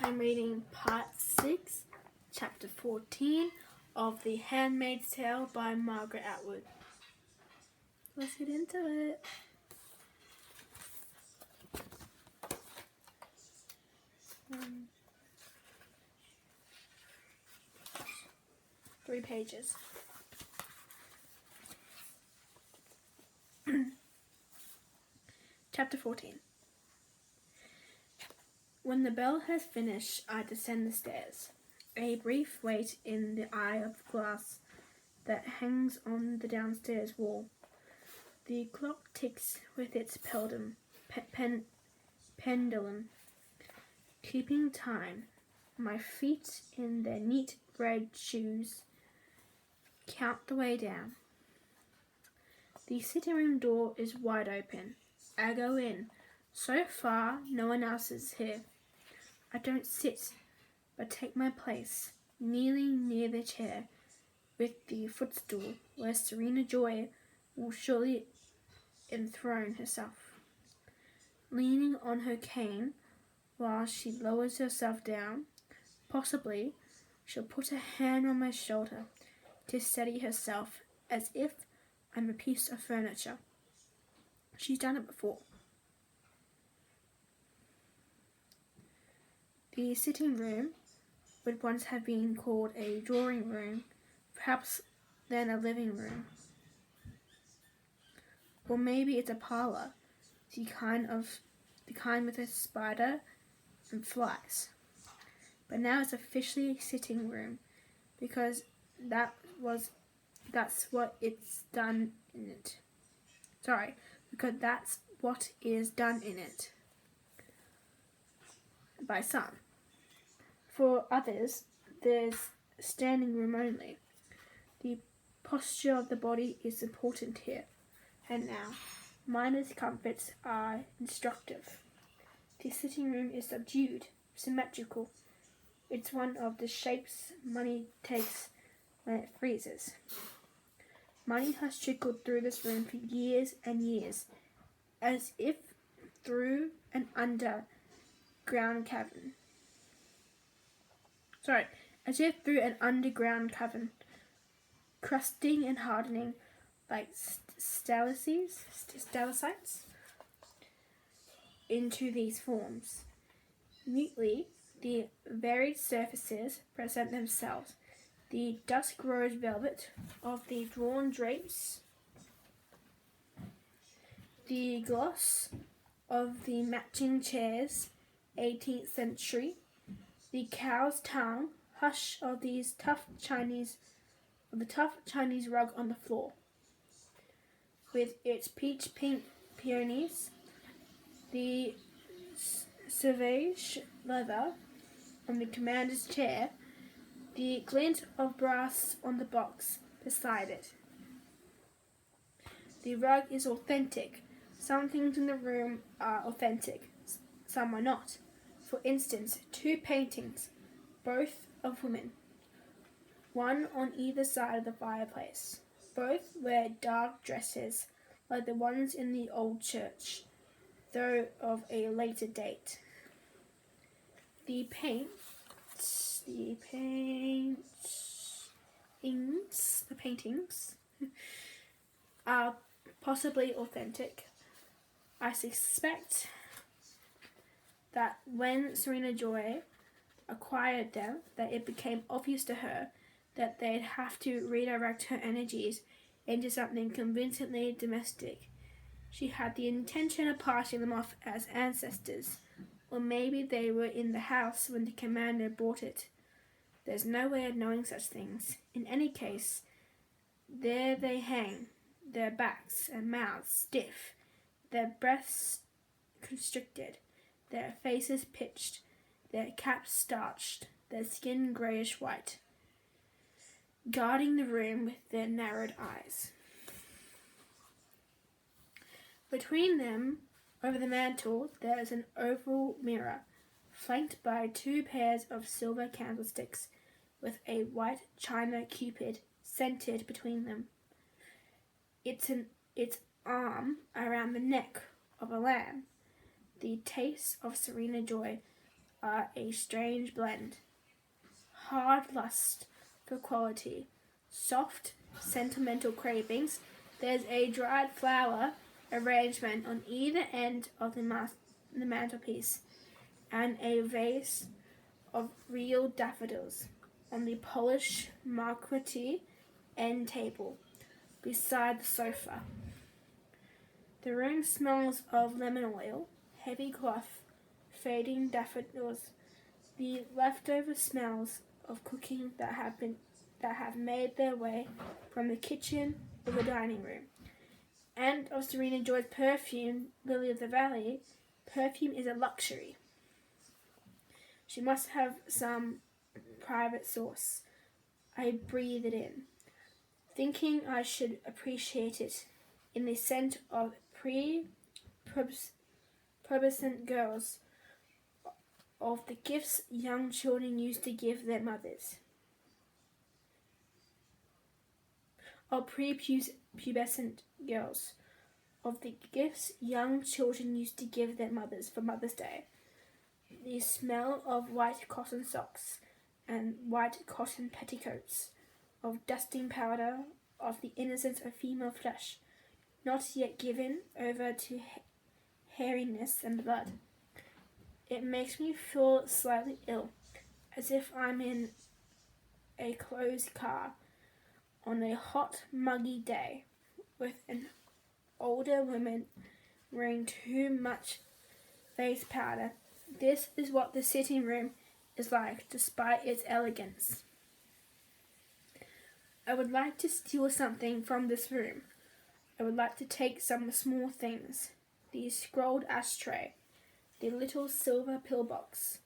I'm reading part 6, chapter 14 of The Handmaid's Tale by Margaret Atwood. Let's get into it. Three pages. Chapter 14. When the bell has finished, I descend the stairs. A brief wait in the eye of glass that hangs on the downstairs wall. The clock ticks with its pendulum, keeping time. My feet in their neat red shoes count the way down. The sitting room door is wide open. I go in. So far, no one else is here. I don't sit, but take my place, kneeling near the chair with the footstool where Serena Joy will surely enthrone herself. Leaning on her cane while she lowers herself down, possibly she'll put a hand on my shoulder to steady herself as if I'm a piece of furniture. She's done it before. The sitting room would once have been called a drawing room, perhaps then a living room. Or maybe it's a parlour, the kind with a spider and flies. But now it's officially a sitting room because that's what it's done in it. Because that's what is done in it. By some. For others, there's standing room only. The posture of the body is important here. And now, minor comforts are instructive. The sitting room is subdued, symmetrical. It's one of the shapes money takes when it freezes. Money has trickled through this room for years and years, as if through an underground cavern, crusting and hardening like stalactites into these forms. Mutely, the varied surfaces present themselves. The dusk rose velvet of the drawn drapes, the gloss of the matching chairs, 18th century, the cow's tongue hush of the tough Chinese rug on the floor, with its peach pink peonies, the Sauvage leather on the commander's chair, the glint of brass on the box beside it. The rug is authentic. Some things in the room are authentic, some are not. For instance, two paintings, both of women, one on either side of the fireplace. Both wear dark dresses, like the ones in the old church, though of a later date. The paintings are possibly authentic. I suspect that when Serena Joy acquired them, that it became obvious to her that they'd have to redirect her energies into something convincingly domestic. She had the intention of passing them off as ancestors, or maybe they were in the house when the commander bought it. There's no way of knowing such things. In any case, there they hang, their backs and mouths stiff, their breaths constricted, their faces pitched, their caps starched, their skin greyish-white, guarding the room with their narrowed eyes. Between them, over the mantel, there is an oval mirror, flanked by two pairs of silver candlesticks, with a white china cupid centered between them. Its arm around the neck of a lamb. The tastes of Serena Joy are a strange blend. Hard lust for quality, soft, sentimental cravings. There's a dried flower arrangement on either end of the mantelpiece, and a vase of real daffodils on the polished marquetry end table beside the sofa. The room smells of lemon oil, heavy cloth, fading daffodils, the leftover smells of cooking that have made their way from the kitchen or the dining room, and of Serena Joy's perfume, Lily of the Valley. Perfume is a luxury. She must have some private source. I breathe it in, thinking I should appreciate it in the scent of pre-pubescent girls, of the gifts young children used to give their mothers. Of prepubescent girls, of the gifts young children used to give their mothers for Mother's Day. The smell of white cotton socks and white cotton petticoats, of dusting powder, of the innocence of female flesh, not yet given over to hairiness and blood. It makes me feel slightly ill, as if I'm in a closed car on a hot, muggy day, with an older woman wearing too much face powder. This is what the sitting room is like, despite its elegance. I would like to steal something from this room. I would like to take some small things. The scrolled ashtray, the little silver pillbox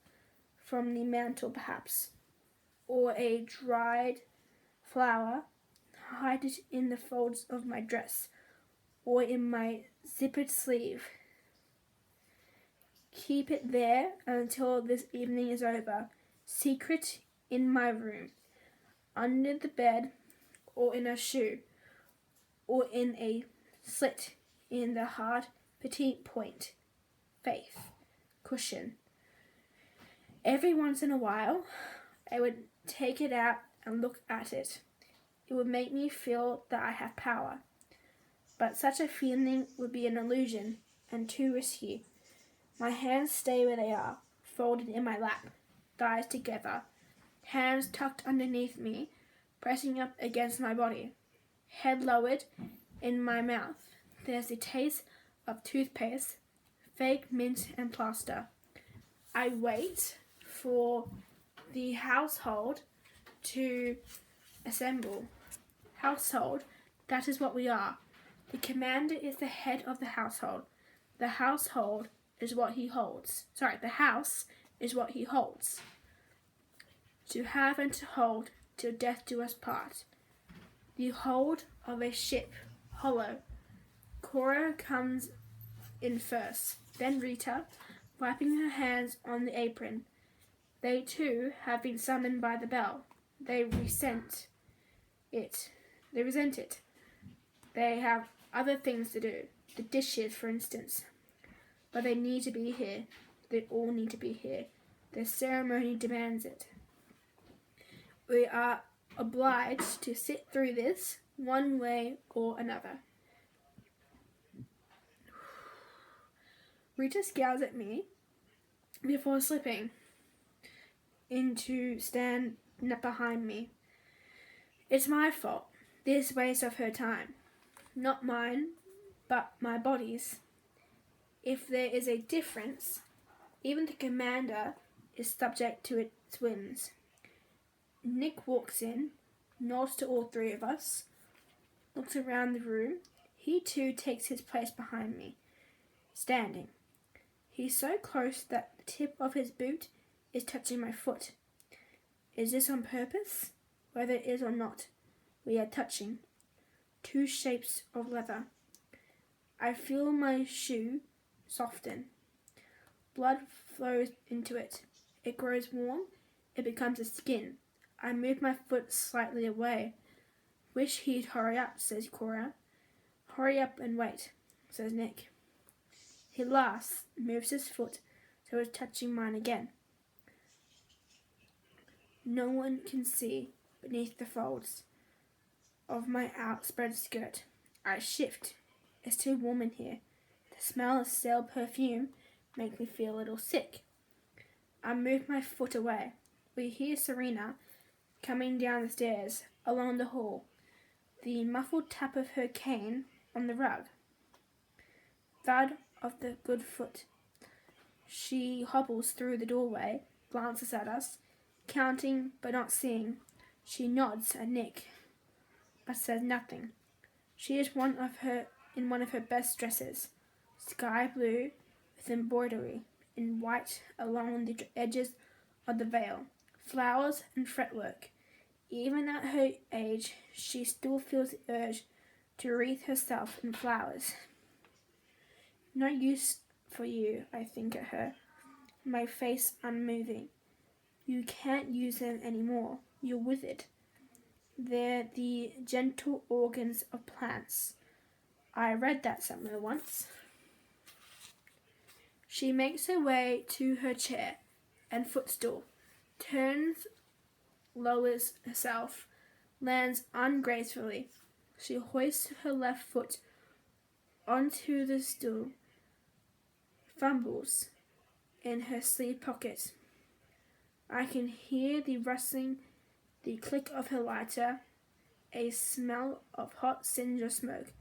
from the mantel perhaps, or a dried flower, hide it in the folds of my dress or in my zippered sleeve. Keep it there until this evening is over, secret in my room, under the bed, or in a shoe, or in a slit in the hard petite point faith cushion. Every once in a while, I would take it out and look at it. It would make me feel that I have power. But such a feeling would be an illusion and too risky. My hands stay where they are, folded in my lap, thighs together, hands tucked underneath me, pressing up against my body, head lowered in my mouth. There's the taste of toothpaste, fake mint and plaster. I wait for the household to assemble. Household, that is what we are. The commander is the head of the household. The household is what he holds. The house is what he holds. To have and to hold, till death do us part. The hold of a ship, hollow. Cora comes in first, then Rita, wiping her hands on the apron. They too have been summoned by the bell. They resent it. They have other things to do, the dishes, for instance. But they need to be here. They all need to be here. The ceremony demands it. We are obliged to sit through this, one way or another. Rita scowls at me before slipping in to stand behind me. It's my fault, this waste of her time. Not mine, but my body's. If there is a difference, even the commander is subject to its whims. Nick walks in, nods to all three of us, looks around the room. He too takes his place behind me, standing. He's so close that the tip of his boot is touching my foot. Is this on purpose? Whether it is or not, we are touching. Two shapes of leather. I feel my shoe soften. Blood flows into it. It grows warm. It becomes a skin. I move my foot slightly away. Wish he'd hurry up, says Cora. Hurry up and wait, says Nick. He laughs, moves his foot so it's touching mine again. No one can see beneath the folds of my outspread skirt. I shift. It's too warm in here. The smell of stale perfume makes me feel a little sick. I move my foot away. We hear Serena coming down the stairs, along the hall, the muffled tap of her cane on the rug. Thud of the good foot. She hobbles through the doorway, glances at us, counting but not seeing. She nods at Nick, but says nothing. She is in one of her best dresses, sky blue with embroidery in white along the edges of the veil, flowers and fretwork. Even at her age, she still feels the urge to wreath herself in flowers. No use for you, I think at her, my face unmoving. You can't use them anymore. You're withered. They're the gentle organs of plants. I read that somewhere once. She makes her way to her chair and footstool, turns, lowers herself, lands ungracefully. She hoists her left foot onto the stool, fumbles in her sleeve pocket. I can hear the rustling, the click of her lighter, a smell of hot cinder smoke.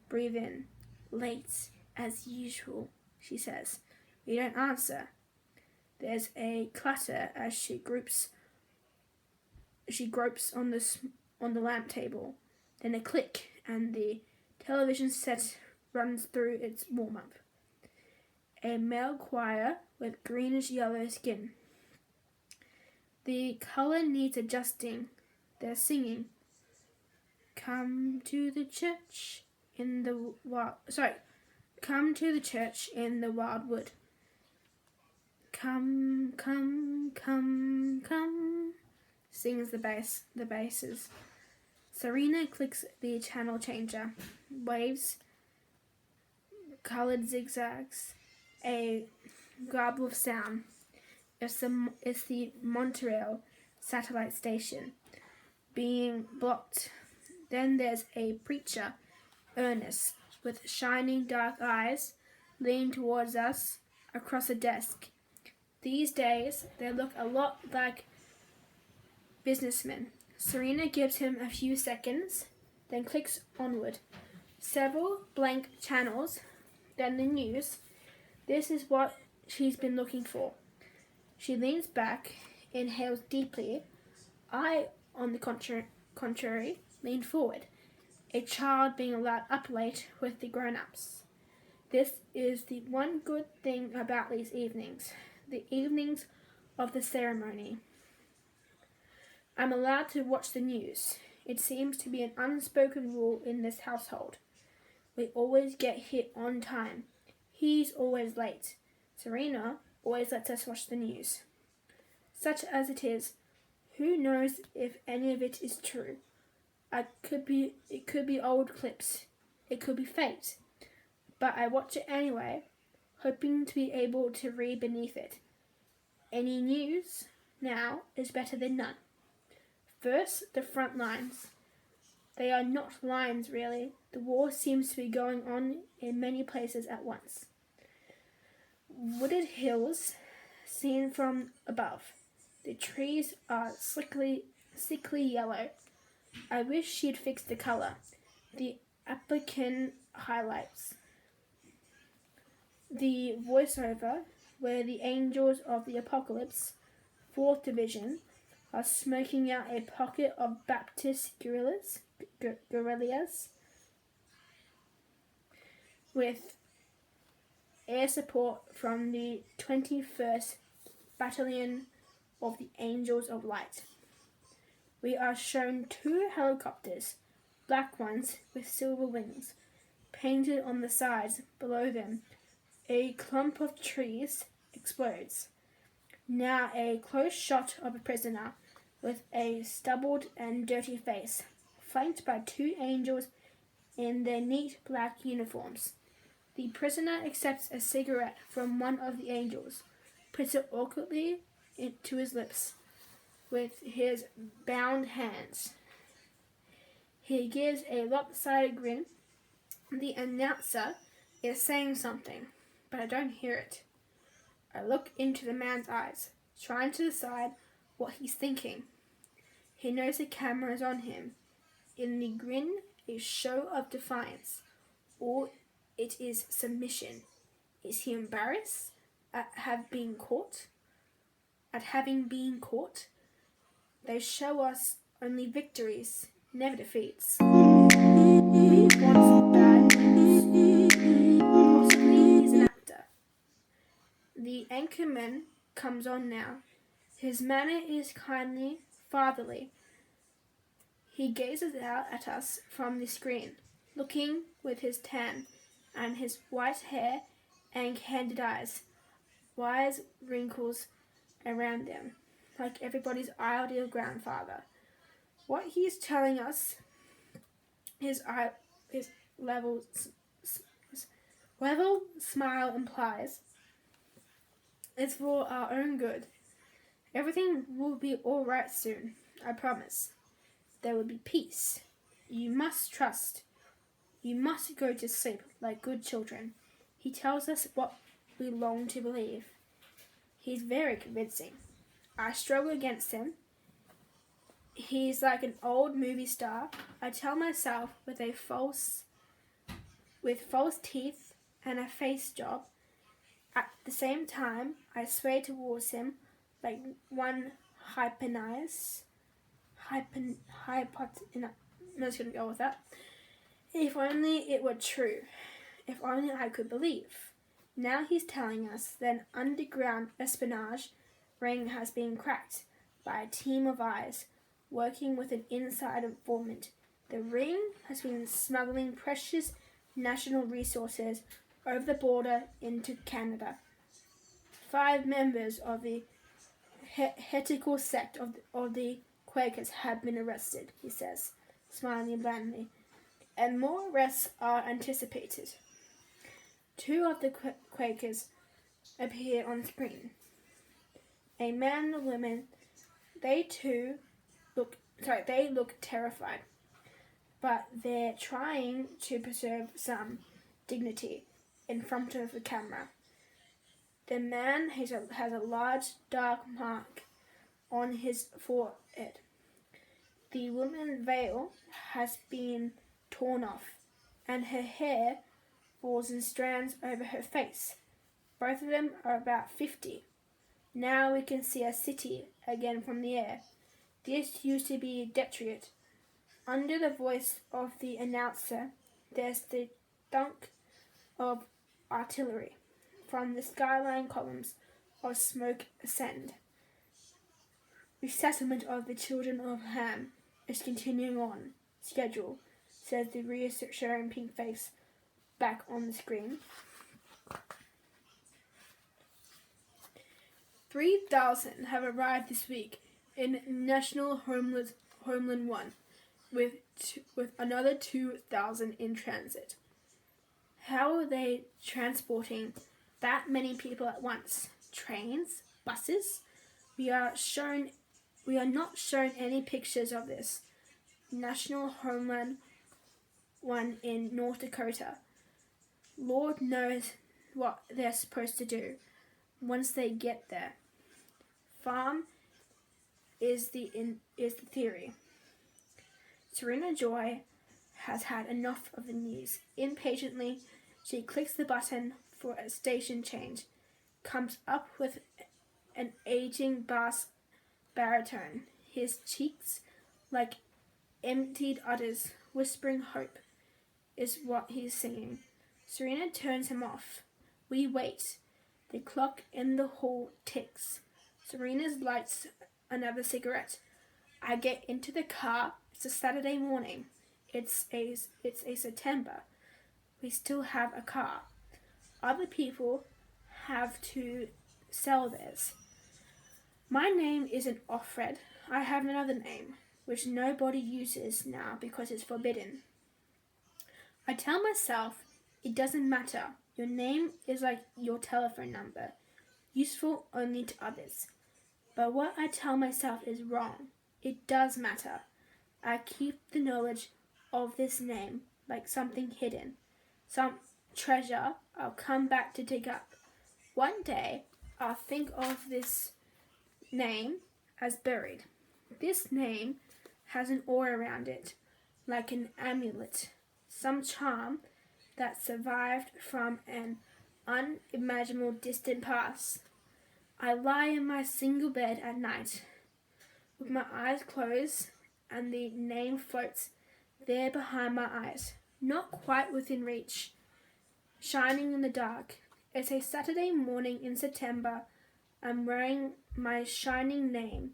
Breathe in. Late, as usual, she says. We don't answer. There's a clatter as she gropes on the lamp table. Then a click, and the television set runs through its warm-up. A male choir with greenish-yellow skin. The color needs adjusting. They're singing. Come to the church in the wildwood. Come, come, come, come, sings the basses. Serena clicks the channel changer, waves, colored zigzags, a garble of sound. It's the Montreal satellite station being blocked. Then there's a preacher, Ernest, with shining dark eyes, leaning towards us across a desk. These days, they look a lot like businessmen. Serena gives him a few seconds, then clicks onward. Several blank channels, then the news. This is what she's been looking for. She leans back, inhales deeply. I, on the contrary, lean forward, a child being allowed up late with the grown-ups. This is the one good thing about these evenings, the evenings of the ceremony. I'm allowed to watch the news. It seems to be an unspoken rule in this household. We always get hit on time. He's always late. Serena always lets us watch the news. Such as it is, who knows if any of it is true? It could be old clips. It could be fake. But I watch it anyway, hoping to be able to read beneath it. Any news now is better than none. First, the front lines. They are not lines, really. The war seems to be going on in many places at once. Wooded hills, seen from above. The trees are sickly yellow. I wish she'd fixed the color. The applicant highlights. The voiceover, where the Angels of the Apocalypse, 4th Division, are smoking out a pocket of Baptist guerrillas with air support from the 21st Battalion of the Angels of Light. We are shown 2 helicopters, black ones with silver wings, painted on the sides. Below them, a clump of trees explodes. Now a close shot of a prisoner with a stubbled and dirty face, flanked by 2 angels in their neat black uniforms. The prisoner accepts a cigarette from one of the angels, puts it awkwardly to his lips. with his bound hands. He gives a lopsided grin. The announcer is saying something, but I don't hear it. I look into the man's eyes, trying to decide what he's thinking. He knows the camera is on him. In the grin, a show of defiance, or it is submission. Is he embarrassed at having been caught? They show us only victories, never defeats. We want bad news. Possibly he's an actor. The anchorman comes on now. His manner is kindly, fatherly. He gazes out at us from the screen, looking with his tan and his white hair and candid eyes, wise wrinkles around them, like everybody's ideal grandfather. What he is telling us, his level smile implies, is for our own good. Everything will be all right soon, I promise. There will be peace. You must trust. You must go to sleep like good children. He tells us what we long to believe. He's very convincing. I struggle against him. He's like an old movie star. I tell myself with false teeth and a face job. At the same time, I sway towards him like one hypnotized. I'm just going to go with that. If only it were true. If only I could believe. Now he's telling us that an underground espionage ring has been cracked by a team of eyes working with an inside informant. The ring has been smuggling precious national resources over the border into Canada. 5 members of the heretical sect of the Quakers have been arrested, he says, smiling blandly, and more arrests are anticipated. 2 of the Quakers appear on screen. A man and a woman. They look terrified, but they're trying to preserve some dignity in front of the camera. The man has a large dark mark on his forehead. The woman's veil has been torn off, and her hair falls in strands over her face. Both of them are about 50. Now we can see a city again from the air. This used to be Detroit. Under the voice of the announcer, there's the thunk of artillery. From the skyline, columns of smoke ascend. Resettlement of the children of Ham is continuing on schedule, says the reassuring pink face back on the screen. 3,000 have arrived this week in National Homeland 1, with another 2,000 in transit. How are they transporting that many people at once? Trains? Buses? We are not shown any pictures of this. National Homeland 1 in North Dakota. Lord knows what they're supposed to do once they get there. Farm is the theory. Serena Joy has had enough of the news. Impatiently, she clicks the button for a station change, comes up with an aging bass baritone, his cheeks like emptied udders, whispering hope is what he's singing. Serena turns him off. We wait. The clock in the hall ticks. Serena lights another cigarette. I get into the car. It's a Saturday morning. It's a September. We still have a car. Other people have to sell theirs. My name isn't Offred. I have another name, which nobody uses now because it's forbidden. I tell myself it doesn't matter. Your name is like your telephone number, useful only to others. But what I tell myself is wrong. It does matter. I keep the knowledge of this name like something hidden, some treasure I'll come back to dig up. One day I'll think of this name as buried. This name has an aura around it, like an amulet, some charm that survived from an unimaginable distant past. I lie in my single bed at night, with my eyes closed, and the name floats there behind my eyes, not quite within reach, shining in the dark. It's a Saturday morning in September. I'm wearing my shining name.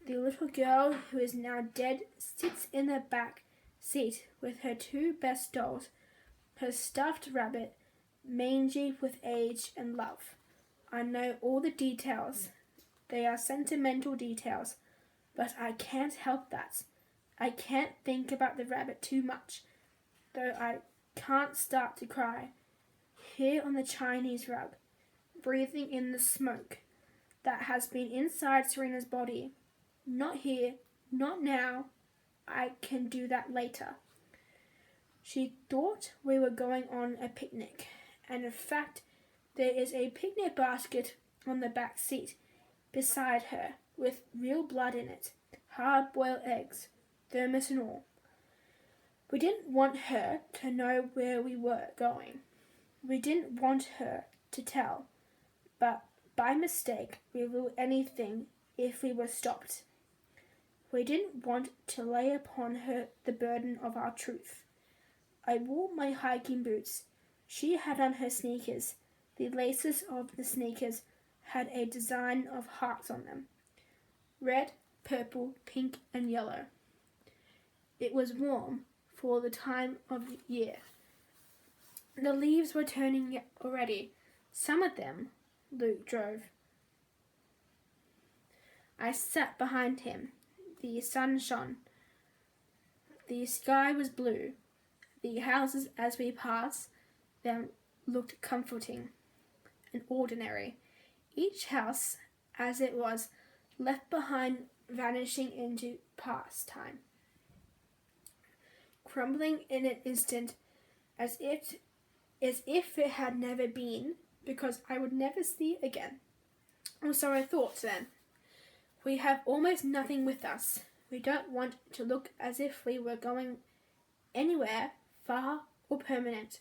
The little girl, who is now dead, sits in the back seat with her two best dolls, her stuffed rabbit, mangy with age and love. I know all the details. They are sentimental details, but I can't help that. I can't think about the rabbit too much, though I can't start to cry. Here on the Chinese rug, breathing in the smoke that has been inside Serena's body. Not here, not now. I can do that later. She thought we were going on a picnic, and in fact, there is a picnic basket on the back seat beside her with real blood in it, hard-boiled eggs, thermos and all. We didn't want her to know where we were going. We didn't want her to tell, but by mistake reveal anything if we were stopped. We didn't want to lay upon her the burden of our truth. I wore my hiking boots. She had on her sneakers. The laces of the sneakers had a design of hearts on them. Red, purple, pink, and yellow. It was warm for the time of the year. The leaves were turning already. Some of them Luke drove. I sat behind him. The sun shone. The sky was blue. The houses as we passed them looked comforting and ordinary. Each house, as it was, left behind, vanishing into past time, crumbling in an instant as if it had never been, because I would never see it again. Or so I thought then. We have almost nothing with us. We don't want to look as if we were going anywhere far or permanent.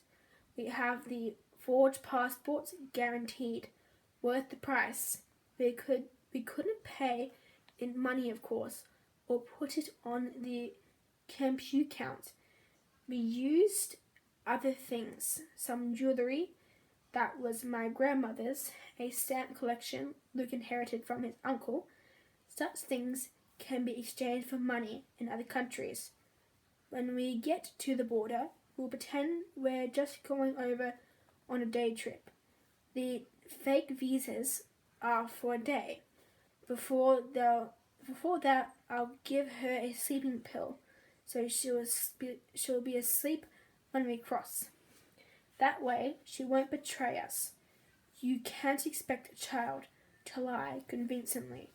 We have the forged passports guaranteed, worth the price. We couldn't pay in money, of course, or put it on the compute count. We used other things, some jewellery that was my grandmother's, a stamp collection Luke inherited from his uncle. Such things can be exchanged for money in other countries. When we get to the border, we'll pretend we're just going over on a day trip. The fake visas are for a day. Before that, I'll give her a sleeping pill, so she'll be asleep when we cross. That way, she won't betray us. You can't expect a child to lie convincingly.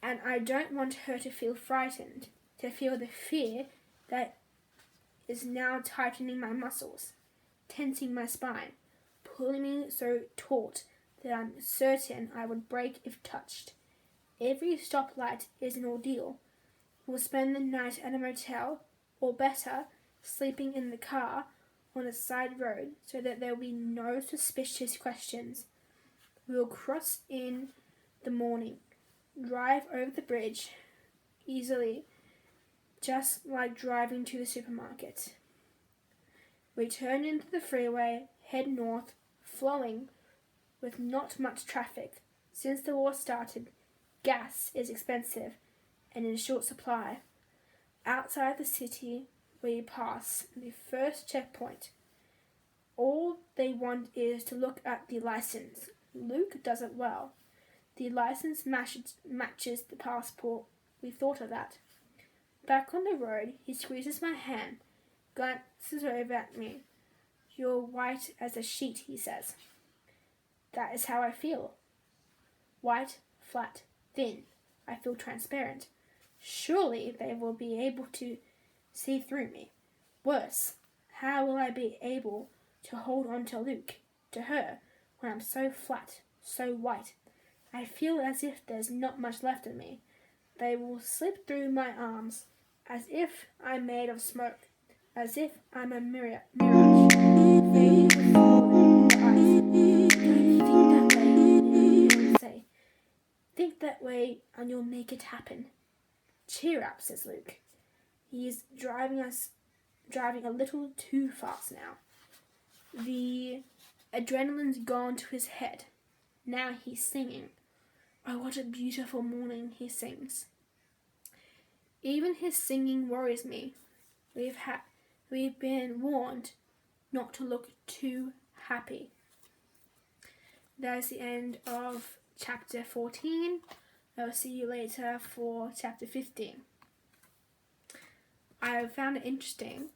And I don't want her to feel frightened, to feel the fear that is now tightening my muscles, tensing my spine, pulling me so taut that I'm certain I would break if touched. Every stoplight is an ordeal. We'll spend the night at a motel, or better, sleeping in the car on a side road so that there will be no suspicious questions. We'll cross in the morning, drive over the bridge easily, just like driving to the supermarket. We turn into the freeway, head north, flowing with not much traffic. Since the war started, gas is expensive and in short supply. Outside the city, we pass the first checkpoint. All they want is to look at the license. Luke does it well. The license matches the passport. We thought of that. Back on the road, he squeezes my hand, glances over at me. You're white as a sheet, he says. That is how I feel. White, flat, thin. I feel transparent. Surely they will be able to see through me. Worse, how will I be able to hold on to Luke, to her, when I'm so flat, so white? I feel as if there's not much left of me. They will slip through my arms, as if I'm made of smoke, as if I'm a mirage, fading before their eyes. Don't think that way, they will say. Think that way and you'll make it happen. Cheer up, says Luke. He is driving a little too fast now. The adrenaline's gone to his head. Now he's singing. Oh, what a beautiful morning, he sings. Even his singing worries me. We've been warned not to look too happy. That is the end of chapter 14. I'll see you later for chapter 15. I found it interesting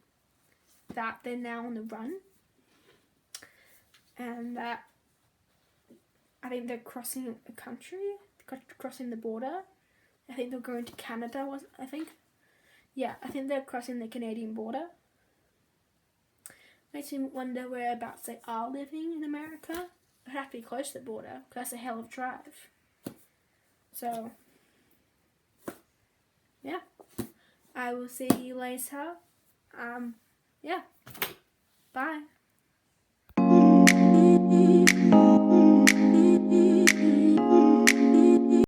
that they're now on the run, and that I think they're crossing a country, crossing the border. I think they're going to Canada, I think they're crossing the Canadian border. Makes me wonder whereabouts they are living in America. They have to be close to the border, because that's a hell of a drive. So, yeah. I will see you later. Bye.